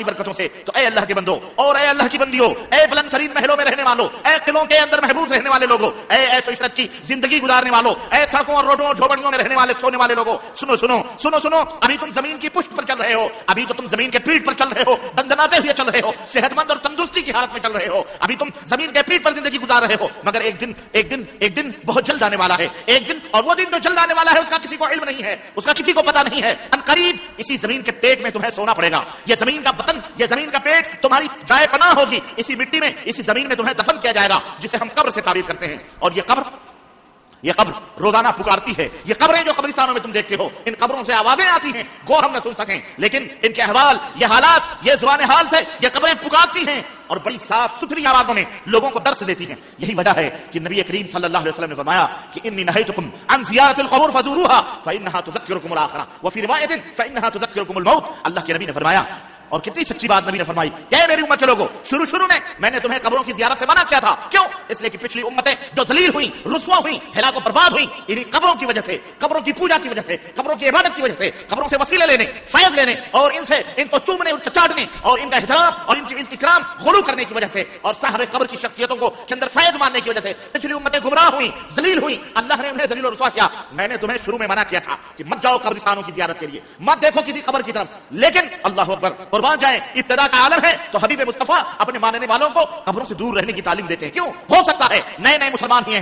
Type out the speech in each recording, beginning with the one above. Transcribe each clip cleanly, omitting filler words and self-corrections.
اپنی برکتوں سے. تو اے اللہ کے بندو اور اے اللہ کی بندیوں، اے بلند ترین محلوں میں رہنے والوں، اے قلعوں کے اندر محبوس رہنے والے لوگوں، اے ایش و عشرت کی زندگی گزارنے والوں، اے سڑکوں اور روڈوں اور جھوپڑیوں میں رہنے والے سونے والے لوگوں، سنو سنو سنو سنو. ابھی تم زمین کی پشت پر چل رہے ہو، ابھی تو تم زمین کے پیٹ پر چل رہے ہو، دندناتے ہوئے چل رہے ہو، صحت مند اور تندرستی کی حالت میں چل رہے ہو. ابھی تم زمین کے پیٹ پر زندگی گزار رہے ہو، مگر ایک دن بہت جلد آنے والا ہے. ایک دن، اور وہ دن جو جلد آنے والا ہے اس کا کسی کو علم نہیں ہے، اس کا کسی کو پتہ نہیں ہے. ان قریب اسی زمین کے پیٹ میں تمہیں سونا پڑے گا. یہ زمین کا بطن، یہ زمین کا پیٹ تمہاری جائے پناہ ہوگی. اسی مٹی میں، اسی زمین میں تمہیں دفن کیا جائے گا، جسے ہم قبر سے تعبیر کرتے ہیں. اور یہ قبر روزانہ پکارتی ہے. یہ قبریں جو قبرستانوں میں تم دیکھتے ہو، ان قبروں سے آوازیں آتی ہیں، گو ہم نہ سن سکیں، لیکن ان کے احوال، یہ حالات، یہ زبان حال سے یہ قبریں پکارتی ہیں اور بڑی صاف ستھری آوازوں میں لوگوں کو درس دیتی ہیں. یہی وجہ ہے کہ نبی کریم صلی اللہ علیہ وسلم نے فرمایا کہ انی نہیتکم عن زیارت القبور فزوروها فانها تذکرکم الاخرہ وفی روایت فانها تذکرکم الموت. اللہ کے نبی نے فرمایا، اور کتنی سچی بات نبی نے فرمائی، کہ اے میری امت کے لوگوں، شروع میں نے تمہیں قبروں کی زیارت سے منع کیا تھا. کیوں؟ اس لیے کہ پچھلی امتیں جو ذلیل ہوئی، رسوا ہوئی، ہلاک و برباد ہوئی، انہی قبروں کی وجہ سے، قبروں کی پوجا کی وجہ سے، قبروں کی عبادت کی وجہ سے، قبروں سے وسیلے لینے، فیض لینے اور ان کو چومنے، ان کو چاٹنے اور ان کا احترام اور ان کی اکرام غلو کرنے کی وجہ سے اور صاحب قبر کی شخصیتوں کو کے اندر فیض ماننے کی وجہ سے پچھلی امتیں گمراہ ہوئی، ذلیل ہوئی. اللہ نے انہیں ذلیل و رسوا کیا. میں نے تمہیں شروع میں منع کیا تھا کہ مت جاؤ قبرستانوں کی زیارت کے لیے، مت دیکھو کسی قبر کی طرف. لیکن اللہ اکبر، قربان جائیں، ابتدا کا عالم ہے تو حبیب مصطفیٰ اپنے ماننے والوں کو قبروں سے دور رہنے کی تعلیم دیتے ہیں. کیوں؟ ہو سکتا ہے نئے مسلمان ہوئے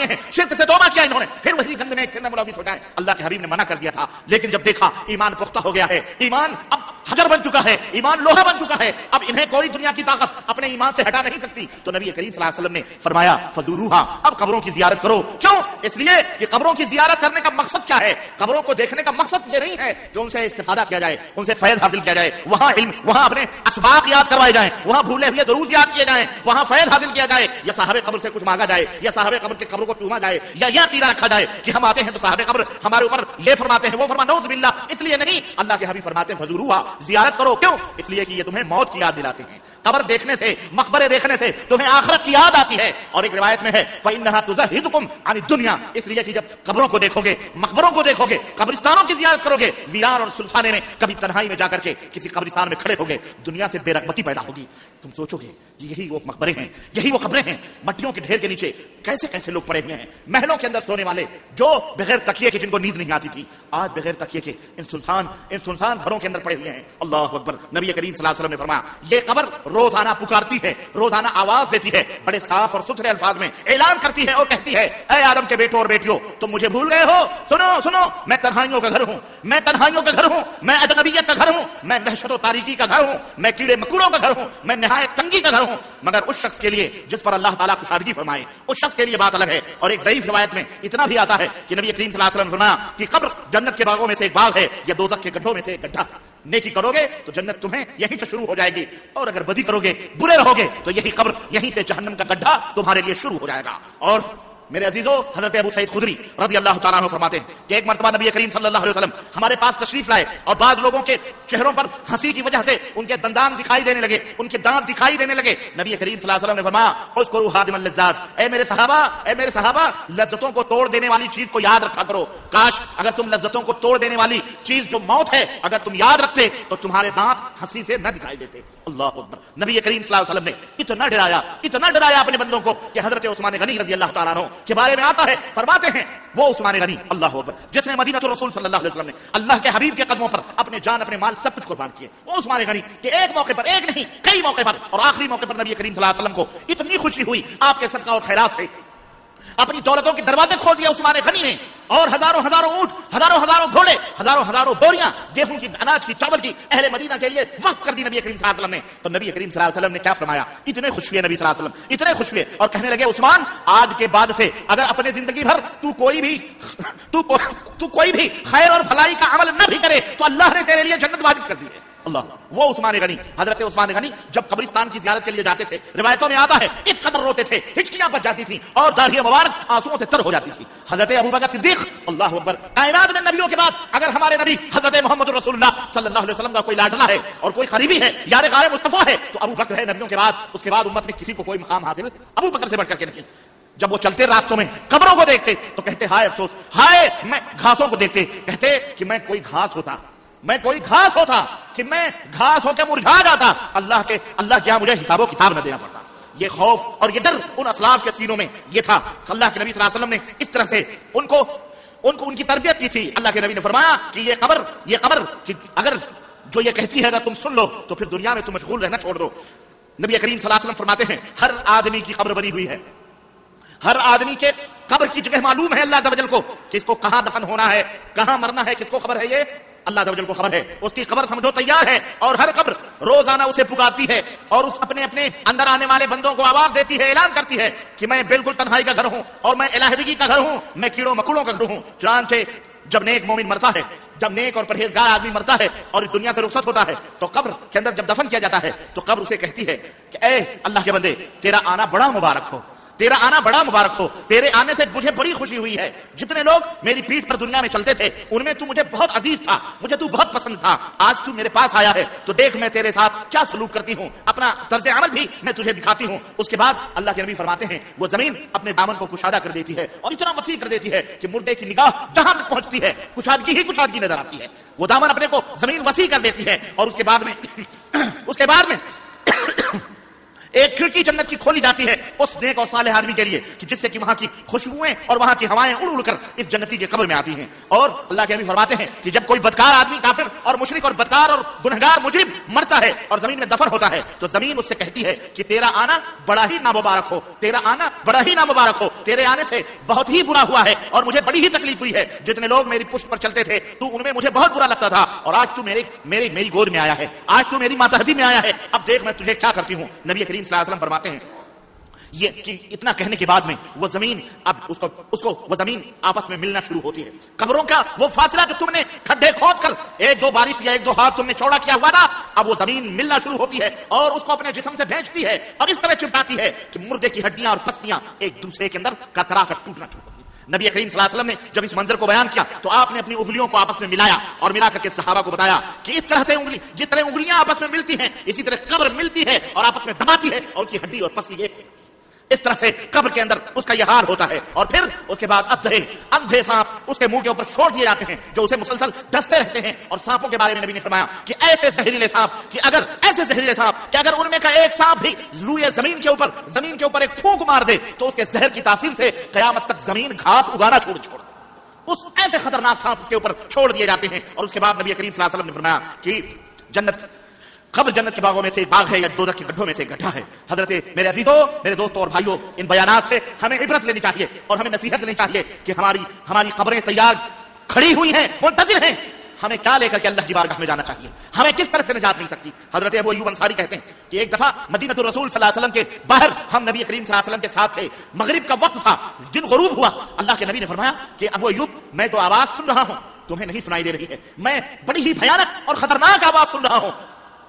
ہیں، شرک سے توبہ کیا انہوں نے، پھر وہی گندے میں ملوث ہو جائیں. اللہ کے حبیب نے منع کر دیا تھا، لیکن جب دیکھا ایمان پختہ ہو گیا ہے، ایمان اب حجر بن چکا ہے، ایمان لوہا بن چکا ہے، اب انہیں کوئی دنیا کی طاقت اپنے ایمان سے ہٹا نہیں سکتی، تو نبی کریم صلی اللہ علیہ وسلم نے فرمایا فزوروها، اب قبروں کی زیارت کرو. کیوں؟ اس لیے کہ قبروں کی زیارت کرنے کا مقصد کیا ہے؟ قبروں کو دیکھنے کا مقصد یہ نہیں ہے کہ ان سے استفادہ کیا جائے، ان سے فیض حاصل کیا جائے، وہاں علم، وہاں اپنے اسباق یاد کروائے جائیں، وہاں بھولے ہوئے دروس یاد کیے جائیں، وہاں فیض حاصل کیا جائے، یا صاحب قبر سے کچھ مانگا جائے، یا صاحب قبر کے قبروں کو چوما جائے، یا یہ عقیدہ رکھا جائے کہ ہم آتے ہیں تو صاحب قبر ہمارے اوپر یہ فرماتے ہیں، وہ فرما نعوذ باللہ. اس لیے نہیں، اللہ کے حبیب فرماتے ہیں فزوروها، زیارت کرو. کیوں؟ اس لیے کہ یہ تمہیں موت کی یاد دلاتے ہیں. قبر دیکھنے سے، مقبرے دیکھنے سے تمہیں آخرت کی یاد آتی ہے. اور ایک روایت میں ہے فإنها تزهدكم عن الدنيا، اس لیے کہ جب قبروں کو دیکھو گے، مقبروں کو دیکھو گے، قبرستانوں کی زیارت کرو گے، ویران اور سلسانے میں کبھی تنہائی میں جا کر کے کسی قبرستان میں کھڑے ہوگے، دنیا سے بے رغبتی پیدا ہوگی. تم سوچو گے یہی وہ مقبرے ہیں، یہی وہ قبریں ہیں. مٹیوں کے ڈھیر کے نیچے کیسے کیسے لوگ پڑے ہوئے ہیں، محلوں کے اندر سونے والے جو بغیر تکیے کے، جن کو نیند نہیں آتی تھی، آج بغیر تکیے کے ان سلطان گھروں کے اندر پڑے ہوئے ہیں. اللہ اکبر. نبی کریم صلی اللہ علیہ وسلم نے فرمایا یہ قبر روزانہ پکارتی ہے، روزانہ آواز دیتی ہے، بڑے صاف اور ستھرے الفاظ میں اعلان کرتی ہے اور کہتی ہے اے آدم کے بیٹوں اور بیٹیوں، تم مجھے بھول گئے ہو. سنو، میں تنہائیوں کا گھر ہوں، میں اجنبیت کا گھر ہوں، میں وحشت و تاریکی کا گھر ہوں، میں کیڑے مکوڑوں کا گھر ہوں، میں نہایت تنگی کا گھر ہوں. مگر اس شخص کے لیے جس پر اللہ تعالیٰ کشادگی فرمائے، اس شخص کے لیے بات الگ ہے. اور ایک ضعیف روایت میں اتنا بھی آتا ہے کہ نبی کریم صلی اللہ علیہ وسلم نے فرمایا کہ قبر جنت کے باغوں میں سے ایک باغ ہے، یا دوزخ کے گڈھوں میں سے ایک گڈھا. نیکی کرو گے تو جنت تمہیں یہیں سے شروع ہو جائے گی، اور اگر بدی کرو گے، برے رہو گے، تو یہی قبر، یہیں سے جہنم کا گڈھا تمہارے لیے شروع ہو جائے گا. اور میرے عزیزو، حضرت ابو سعید خدری رضی اللہ تعالیٰ عنہ فرماتے ہیں کہ ایک مرتبہ نبی کریم صلی اللہ علیہ وسلم ہمارے پاس تشریف لائے، اور بعض لوگوں کے چہروں پر ہنسی کی وجہ سے ان کے دندان دکھائی دینے لگے، ان کے دانت دکھائی دینے لگے. نبی کریم صلی اللہ علیہ وسلم نے فرمایا اذکروا ہادم اللذات، اے میرے صحابہ لذتوں کو توڑ دینے والی چیز کو یاد رکھا کرو. کاش اگر تم لذتوں کو توڑ دینے والی چیز جو موت ہے اگر تم یاد رکھتے تو تمہارے دانت ہنسی سے نہ دکھائی دیتے. اللہ اکبر. نبی کریم صلی اللہ علیہ وسلم نے اتنا ڈرایا اپنے بندوں کو کہ حضرت عثمان غنی رضی اللہ تعالیٰ عنہ کے بارے میں آتا ہے، فرماتے ہیں وہ عثمان غنی، اللہ اکبر، جس نے مدینہ الرسول صلی اللہ علیہ وسلم نے اللہ کے حبیب کے قدموں پر اپنے جان، اپنے مال، سب کچھ قربان کیے. وہ عثمان غنی کہ ایک موقع پر، ایک نہیں کئی موقع پر، اور آخری موقع پر نبی کریم صلی اللہ علیہ وسلم کو اتنی خوشی ہوئی آپ کے صدقہ اور خیرات سے، اپنی دولتوں کے دروازے کھول دیا عثمان غنی نے، اور ہزاروں اونٹ، ہزاروں گھوڑے، ہزاروں بوریاں گیہوں کی، اناج کی، چاول کی اہل مدینہ کے لیے وقف کر دی نبی کریم صلی اللہ علیہ وسلم نے. تو نبی کریم صلی اللہ علیہ وسلم نے کیا فرمایا؟ اتنے خوش ہوئے نبی صلی اللہ علیہ وسلم، اتنے خوش ہوئے اور کہنے لگے عثمان آج کے بعد سے اگر اپنے زندگی بھر تو کوئی بھی خیر اور بھلائی کا عمل نہ بھی کرے تو اللہ نے تیرے لیے جنت واجب کر دی ہے. اللہ. وہ عثمان غنی، حضرت عثمان غنی جب قبرستان کی زیارت کے لیے جاتے تھے، روایتوں میں آتا ہے اس قدر روتے تھے، ہچکیاں بچ جاتی تھیں اور داڑھی مبارک آنسوؤں سے تر ہو جاتی تھی. حضرت ابوبکر صدیق، اللہ اکبر، کائنات میں نبیوں کے بعد اگر ہمارے نبی حضرت محمد رسول اللہ صلی اللہ علیہ وسلم کا کوئی لاڈلا ہے اور کوئی قریبی ہے، یار غار مصطفیٰ ہے، تو ابوبکر ہے نبیوں کے بعد. اس کے بعد امت میں کسی کو کوئی مقام حاصل ابوبکر سے بڑھ کر کے نہیں. جب وہ چلتے راستوں میں قبروں کو دیکھتے تو کہتے ہائے افسوس، ہائے میں گھاسوں کو دیکھتے کہتے کہ میں کوئی گھاس ہوتا، میں کوئی گھاس ہوتا کہ میں گھاس ہو کے مرجھا جاتا، اللہ کیا مجھے حساب و کتاب نہ دینا پڑتا۔ یہ خوف اور یہ ڈر ان اسلاف کے سینوں میں یہ تھا۔ اللہ کے نبی صلی اللہ علیہ وسلم نے اس طرح سے ان کی تربیت کی تھی۔ اللہ کے نبی نے فرمایا کہ یہ قبر کہ اگر جو یہ کہتی ہے اگر تم سن لو تو پھر دنیا میں تم مشغول رہنا چھوڑ دو۔ نبی کریم صلی اللہ علیہ وسلم فرماتے ہیں ہر آدمی کی قبر بنی ہوئی ہے، ہر آدمی کے قبر کی جگہ معلوم ہے اللہ عز و جل کو، کس کو کہاں دفن ہونا ہے، کہاں مرنا ہے، کس کو خبر ہے، یہ اللہ عز و جل کو خبر ہے۔ اس کی قبر سمجھو تیار ہے، اور ہر قبر روزانہ اسے پکارتی ہے اور اس اپنے اندر آنے والے بندوں کو آواز دیتی ہے، اعلان کرتی ہے کہ میں بالکل تنہائی کا گھر ہوں اور میں الہدگی کا گھر ہوں، میں کیڑوں مکوڑوں کا گھر ہوں۔ چنانچہ جب نیک مومن مرتا ہے، جب نیک اور پرہیزگار آدمی مرتا ہے اور اس دنیا سے رخصت ہوتا ہے تو قبر کے اندر جب دفن کیا جاتا ہے تو قبر اسے کہتی ہے کہ اے اللہ کے بندے، تیرا آنا بڑا مبارک ہو، تیرا آنا بڑا مبارک ہو، تیرے آنے سے مجھے بڑی خوشی ہوئی ہے۔ جتنے لوگ میری پیٹھ پر دنیا میں چلتے تھے ان میں تو مجھے بہت عزیز تھا، مجھے تو بہت پسند تھا، آج تو میرے پاس آیا ہے تو دیکھ میں تیرے ساتھ کیا سلوک کرتی ہوں، اپنا طرز عمل بھی میں تجھے دکھاتی ہوں۔ اس کے بعد اللہ کے نبی فرماتے ہیں وہ زمین اپنے دامن کو کشادہ کر دیتی ہے اور اتنا وسیع کر دیتی ہے کہ مردے کی نگاہ جہاں تک پہنچتی ہے کشادگی ہی کشادگی نظر آتی ہے۔ وہ دامن اپنے کو زمین وسیع کر دیتی ہے اور اس کے بعد میں ایک کھڑکی جنت کی کھولی جاتی ہے اس نیک اور صالح آدمی کے لیے کہ جس سے کہ وہاں کی خوشبوئیں اور وہاں کی ہوائیں اڑ اڑ کر اس جنتی کی قبر میں آتی ہیں۔ اور اللہ کے نبی فرماتے ہیں کہ جب کوئی بدکار آدمی کافر اور مشرک اور بدکار اور گنہگار مجرم مرتا ہے اور زمین میں دفن ہوتا ہے تو زمین اس سے کہتی ہے کہ تیرا آنا بڑا ہی نامبارک ہو، تیرا آنا بڑا ہی نامبارک ہو، تیرے آنے سے بہت ہی برا ہوا ہے اور مجھے بڑی ہی تکلیف ہوئی ہے۔ جتنے لوگ میری پشت پر چلتے تھے تو ان میں مجھے بہت برا لگتا تھا اور آج تو میری گود میں آیا ہے، آج تو میری ماتحتی میں آیا ہے، اب دیکھ میں تجھے کیا کرتی ہوں۔ نبی کریم صلی اللہ علیہ وسلم فرماتے ہیں یہ کہ اتنا کہنے کے بعد میں وہ زمین اب اس کو وہ زمین آپس میں ملنا شروع ہوتی ہے۔ قبروں کا وہ فاصلہ جو تم نے کھڈے کھود کر ایک دو بارش یا ایک دو ہاتھ تم نے چوڑا کیا ہوا تھا، اب وہ زمین ملنا شروع ہوتی ہے اور اس کو اپنے جسم سے بھیجتی ہے اور اس طرح چپکاتی ہے کہ مردے کی ہڈیاں اور پسلیاں ایک دوسرے کے اندر ککرا کر ٹوٹنا شروع ہوتی ہے۔ نبی کریم صلی اللہ علیہ وسلم نے جب اس منظر کو بیان کیا تو آپ نے اپنی انگلیوں کو آپس میں ملایا اور ملا کر کے صحابہ کو بتایا کہ اس طرح سے جس طرح انگلیاں آپس میں ملتی ہیں اسی طرح قبر ملتی ہے اور آپس میں دباتی ہے اور اس کی ہڈی اور پسلی ایک اس طرح سے قبر کے اندر اس کا یہ حال ہوتا ہے۔ اور پھر اس کے بعد اندھے سانپ اس کے منہ کے اوپر چھوڑ دیے جاتے ہیں جو اسے مسلسل ڈستے رہتے ہیں۔ اور سانپوں کے بارے میں نبی نے فرمایا کہ ایسے زہریلے سانپ کہ اگر ان میں کا ایک سانپ بھی روئے زمین کے اوپر ایک پھونک مار دے تو اس کے زہر کی تاثیر سے قیامت تک زمین گھاس اگانا چھوڑ اس ایسے خطرناک سانپ اس کے اوپر چھوڑ دیے جاتے ہیں۔ اور اس کے بعد نبی کریم صلی اللہ علیہ وسلم نے فرمایا کہ قبر جنت کے باغوں میں سے ایک باغ ہے یا دوزخ کے گڈھوں میں سے ایک گڈھا ہے۔ حضرت میرے عزیزوں، میرے دوستوں اور بھائیوں، ان بیانات سے ہمیں عبرت لینی چاہیے اور ہمیں نصیحت لینی چاہیے کہ ہماری قبریں تیار کھڑی ہوئی ہیں، منتظر ہیں، ہمیں کیا لے کر کے اللہ کی بارگاہ میں جانا چاہیے، ہمیں کس طرح سے نجات مل سکتی۔ حضرت ابو ایوب انصاری کہتے ہیں کہ ایک دفعہ مدینہ الرسول صلی اللہ علیہ وسلم کے باہر ہم نبی کریم صلی اللہ علیہ وسلم کے ساتھ تھے، مغرب کا وقت تھا، دن غروب ہوا۔ اللہ کے نبی نے فرمایا کہ ابو ایوب میں تو آواز سن رہا ہوں تمہیں نہیں سنائی دے رہی ہے، میں بڑی ہی بھیانک اور خطرناک آواز سن رہا ہوں۔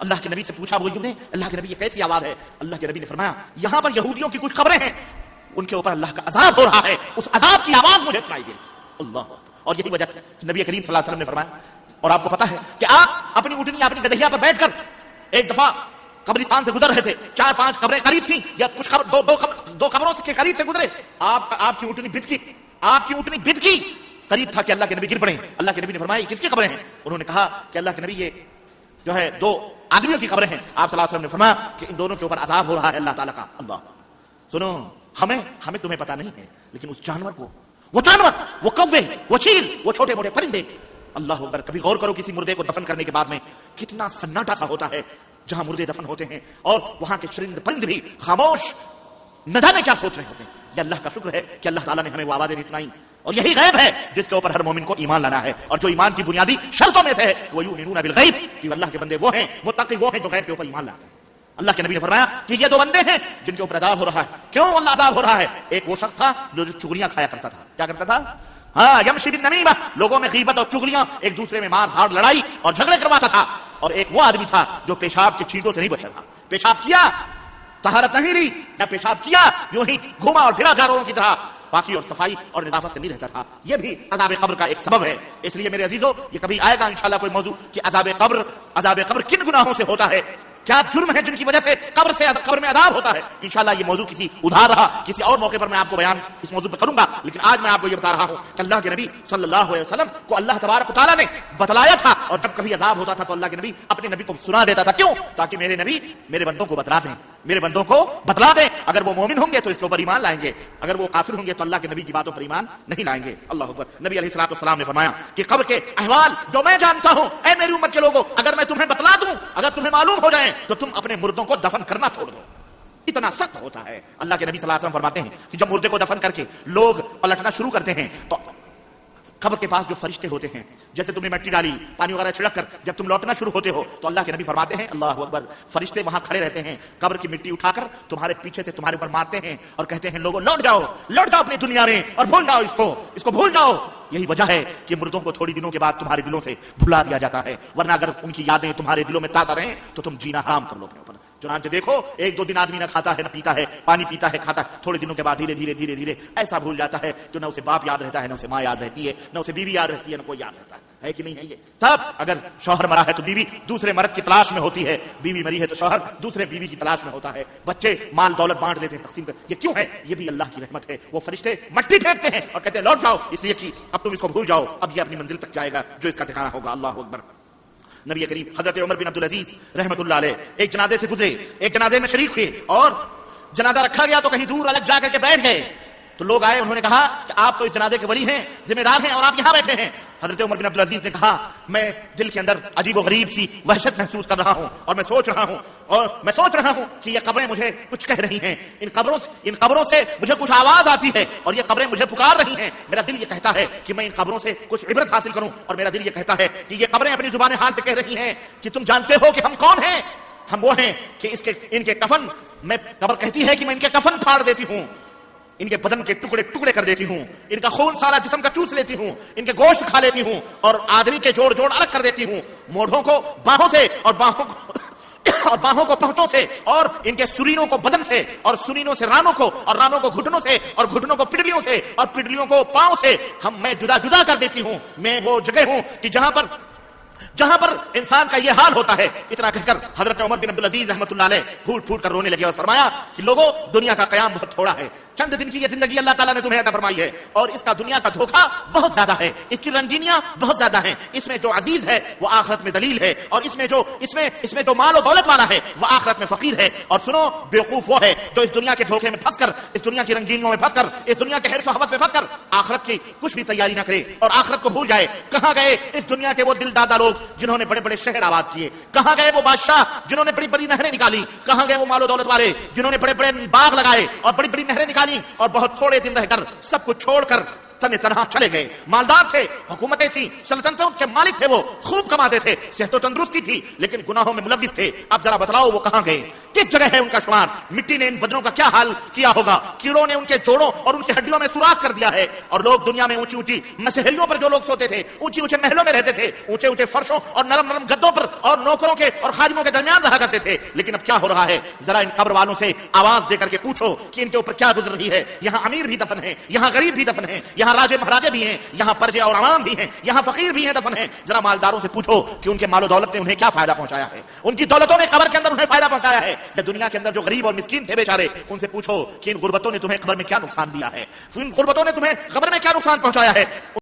اللہ کے نبی سے پوچھا ابو ایوب نے اللہ کے نبی یہ کیسی آواز ہے؟ اللہ کے نبی نے فرمایا یہاں پر یہودیوں کی کچھ خبریں ہیں، ان کے اوپر اللہ کا عذاب ہو رہا ہے، اس عذاب کی آواز مجھے سنائی دے رہی ہے۔ اللہ، اور یہی وجہ ہے نبی کریم صلی اللہ علیہ وسلم نے فرمایا، اور آپ کو پتا ہے کہ آپ اپنی اٹھنی اپنی گدھیا پر بیٹھ کر ایک دفعہ قبرستان سے گزر رہے تھے، 4-5 قبریں قریب تھیں یا کچھ دو قبروں کے قریب سے گزرے، آپ کی اٹھنی بھٹکی قریب تھا کہ اللہ کے نبی گر پڑے۔ اللہ کے نبی نے فرمایا کس کی قبریں ہیں؟ انہوں نے کہا کہ اللہ کے نبی یہ جو ہے 2 آدمیوں کی قبریں ہیں۔ آپ صلی اللہ علیہ وسلم نے فرمایا کہ ان دونوں کے اوپر عذاب ہو رہا ہے اللہ تعالیٰ کا۔ اللہ سنو، ہمیں تمہیں پتا نہیں ہے لیکن اس جانور کو، وہ کوے، وہ چیل، وہ چھوٹے موٹے پرندے، اللہ اکبر، کبھی غور کرو کسی مردے کو دفن کرنے کے بعد میں کتنا سناٹا سا ہوتا ہے جہاں مردے دفن ہوتے ہیں اور وہاں کے چرند پرند بھی خاموش نہ جانے کیا سوچ رہے ہوتے ہیں۔ یہ اللہ کا شکر ہے کہ اللہ تعالیٰ نے ہمیں وہ آوازیں نہیں سنائی، اور یہی غیب ہے جس کے اوپر ہر مومن کو ایمان لانا ہے، اور جو ایمان کی بنیادی شرطوں میں سے ہے وہ یؤمنون بالغیب، کہ اللہ کے بندے وہ ہیں، متقی وہ ہیں جو غیب کے اوپر ایمان لاتے ہیں۔ اللہ کے نبی نے فرمایا کہ یہ 2 بندے ہیں جن کے اوپر عذاب ہو رہا ہے۔ کیوں اللہ عذاب ہو رہا ہے؟ ایک وہ شخص تھا جو چغلیاں کھایا کرتا تھا۔ کیا کرتا تھا؟ یمشی بالنمیمہ، لوگوں میں غیبت اور چغلیاں، ایک دوسرے میں مار دھاڑ لڑائی اور جھگڑے کرواتا تھا۔ اور ایک وہ آدمی تھا جو پیشاب کی چھینٹوں سے نہیں بچا تھا، پیشاب کیا طہارت نہیں لی، یا پیشاب کیا یوں ہی گھوما اور پھرا جانوروں کی طرح، پاکی اور صفائی اور نظافت سے نہیں رہتا تھا۔ یہ بھی عذاب قبر کا ایک سبب ہے۔ اس لیے میرے عزیزو، یہ کبھی آئے گا انشاءاللہ کوئی موضوع کہ عذاب قبر کن گناہوں سے ہوتا ہے، کیا جرم ہے جن کی وجہ سے قبر میں عذاب ہوتا ہے. انشاءاللہ یہ موضوع کسی ادھار رہا, کسی اور موقع پر میں آپ کو بیان اس موضوع پر کروں گا, لیکن آج میں آپ کو یہ بتا رہا ہوں کہ اللہ کے نبی صلی اللہ علیہ وسلم کو اللہ تبارک و تعالیٰ نے بتلایا تھا, اور جب کبھی عذاب ہوتا تھا تو اللہ کے نبی اپنے نبی کو سنا دیتا تھا. کیوں؟ تاکہ میرے نبی میرے بندوں کو بتلا دیں, میرے بندوں کو بتلا دیں. اگر وہ مومن ہوں گے تو اس کے اوپر ایمان لائیں گے, اگر وہ کافر ہوں گے تو اللہ کے نبی کی باتوں پر ایمان نہیں لائیں گے. اللہ اکبر. نبی علیہ الصلوۃ والسلام نے فرمایا کہ قبر کے احوال جو میں جانتا ہوں, اے میری امت کے لوگوں, اگر میں تمہیں بتلا دوں, اگر تمہیں معلوم ہو جائے تو تم اپنے مردوں کو دفن کرنا چھوڑ دو. اتنا سخت ہوتا ہے. اللہ کے نبی صلی اللہ علیہ وسلم فرماتے ہیں کہ جب مردے کو دفن کر کے لوگ پلٹنا شروع کرتے ہیں تو قبر کے پاس جو فرشتے ہوتے ہیں, جیسے تم نے مٹی ڈالی, پانی وغیرہ چھڑک کر جب تم لوٹنا شروع ہوتے ہو تو اللہ کے نبی فرماتے ہیں اللہ اکبر, فرشتے وہاں کھڑے رہتے ہیں, قبر کی مٹی اٹھا کر تمہارے پیچھے سے تمہارے اوپر مارتے ہیں اور کہتے ہیں لوگوں لوٹ جاؤ اپنی دنیا میں اور بھول جاؤ اس کو بھول جاؤ. یہی وجہ ہے کہ مردوں کو تھوڑی دنوں کے بعد تمہارے دلوں سے بھلا دیا جاتا ہے, ورنہ اگر ان کی یادیں تمہارے دلوں میں تازہ رہیں تو تم جینا حرام کر لو اپنے اوپر. چنانچہ دیکھو, ایک دو دن آدمی نہ کھاتا ہے نہ پیتا ہے, پانی پیتا ہے کھاتا ہے, تھوڑے دنوں کے بعد دھیرے دھیرے دھیرے دھیرے ایسا بھول جاتا ہے تو نہ اسے باپ یاد رہتا ہے, نہ اسے ماں یاد رہتی ہے, نہ اسے بیوی یاد رہتی ہے, نہ کوئی یاد رہتا ہے کہ نہیں ہے یہ سب. اگر شوہر مرا ہے تو بیوی دوسرے مرد کی تلاش میں ہوتی ہے, بیوی مری ہے تو شوہر دوسرے بیوی کی تلاش میں ہوتا ہے, بچے مال دولت بانٹ دیتے ہیں تقسیم کر. یہ کیوں ہے؟ یہ بھی اللہ کی رحمت ہے. وہ فرشتے مٹی پھینکتے ہیں اور کہتے ہیں لوٹ جاؤ, اس لیے کہ اب تم اس کو بھول جاؤ, اب یہ اپنی منزل تک جائے گا جو اس کا ٹھکانہ ہوگا. اللہ اکبر. نبی کریم حضرت عمر بن عبدالعزیز رحمۃ اللہ علیہ ایک جنازے سے گزرے, ایک جنازے میں شریک ہوئے اور جنازہ رکھا گیا تو کہیں دور الگ جا کر کے بیٹھ گئے. تو لوگ آئے, انہوں نے کہا کہ آپ تو اس جنازے کے ولی ہیں, ذمہ دار ہیں, اور آپ یہاں بیٹھے ہیں. حضرت عمر بن عبدالعزیز نے کہا میں دل کے اندر عجیب و غریب سی وحشت محسوس کر رہا ہوں, اور میں سوچ رہا ہوں کہ یہ قبریں مجھے کچھ کہہ رہی ہیں, ان قبروں سے مجھے کچھ آواز آتی ہے, اور یہ قبریں مجھے پکار رہی ہیں. میرا دل یہ کہتا ہے کہ میں ان قبروں سے کچھ عبرت حاصل کروں, اور میرا دل یہ کہتا ہے کہ یہ قبریں اپنی زبان حال سے کہہ رہی ہیں کہ تم جانتے ہو کہ ہم کون ہیں. ہم وہ ہیں کہ ان کے کفن, میں قبر کہتی ہے کہ میں ان کے کفن پھاڑ دیتی ہوں, ان کے بدن کے ٹکڑے ٹکڑے کر دیتی ہوں, ان کا خون سارا جسم کا چوس لیتی ہوں, ان کے گوشت کھا لیتی ہوں, اور آدمی کے جوڑ الگ کر دیتی ہوں, موڑھوں کو باہوں سے اور باہوں کو پہنچوں سے, اور ان کے سرینوں کو بدن سے, اور سرینوں سے رانوں کو, اور رانوں کو گھٹنوں سے, اور گھٹنوں کو پڈلیوں سے, اور پڈلیوں کو پاؤں سے. میں جدا جدا کر دیتی ہوں. میں وہ جگہ ہوں کہ جہاں پر انسان کا یہ حال ہوتا ہے. اتنا کہہ کر حضرت عمر بن عبدالعزیز رحمۃ اللہ علیہ پھوٹ پھوٹ کر رونے لگے اور فرمایا کہ لوگوں, دنیا کا قیام بہت تھوڑا ہے, چند دن کی یہ زندگی اللہ تعالیٰ نے تمہیں عطا فرمائی ہے, اور اس کا دنیا کا دھوکہ بہت زیادہ ہے, اس کی رنگینیاں بہت زیادہ ہیں. اس میں جو عزیز ہے وہ آخرت میں ذلیل ہے, اور اس میں جو مال و دولت والا ہے وہ آخرت میں فقیر ہے. اور سنو, بیوقوف وہ ہے جو اس دنیا کے دھوکے میں پھنس کر, اس دنیا کی رنگینیوں میں پھنس کر, اس دنیا کے حرص و ہوس میں پھنس کر آخرت کی کچھ بھی تیاری نہ کرے اور آخرت کو بھول جائے. کہاں گئے اس دنیا کے وہ دل دادا لوگ جنہوں نے بڑے بڑے شہر آباد کیے؟ کہاں گئے وہ بادشاہ جنہوں نے بڑی بڑی نہریں نکالی؟ کہاں گئے وہ مال و دولت والے جنہوں نے بڑے بڑے باغ لگائے اور بڑی بڑی نہریں نکالی اور بہت تھوڑے دن رہ کر سب کچھ چھوڑ کر تنہا چلے گئے؟ مالدار تھے, حکومتیں تھیں, سلطنتوں کے مالک تھے, وہ خوب کماتے تھے, صحت و تندرستی تھی, لیکن گناہوں میں ملوث تھے. اب ذرا بتلاؤ وہ کہاں گئے؟ کس جگہ ہے ان کا شمار؟ مٹی نے ان بدنوں کا کیا حال کیا ہوگا؟ کیڑوں نے ان کے جوڑوں اور ان کی ہڈیوں میں سوراخ کر دیا ہے. اور لوگ دنیا میں اونچی اونچی مسحلیوں پر جو لوگ سوتے تھے, اونچی اونچے محلوں میں رہتے تھے, اونچے اونچے فرشوں اور نرم نرم گدوں پر اور نوکروں کے اور خادموں کے درمیان رہا کرتے تھے. لیکن اب کیا ہو رہا ہے؟ ذرا ان قبر والوں سے آواز دے کر کے پوچھو کہ ان کے اوپر کیا گزر رہی ہے. یہاں امیر بھی دفن ہے, یہاں غریب بھی دفن ہے, یہاں راجے مہاراجے بھی ہیں, یہاں پرجے اور عوام بھی ہیں, یہاں فقیر بھی ہیں دفن ہیں. ذرا مالداروں سے پوچھو کہ ان کے مال و دولت نے انہیں کیا فائدہ پہنچایا ہے, ان کی دولتوں نے قبر کے اندر انہیں فائدہ پہنچایا ہے. دنیا کے اندر جو غریب اور مسکین تھے بیچارے, ان سے پوچھو کہ ان غربتوں نے تمہیں قبر میں کیا نقصان دیا ہے, ان غربتوں نے تمہیں قبر میں کیا نقصان پہنچایا ہے.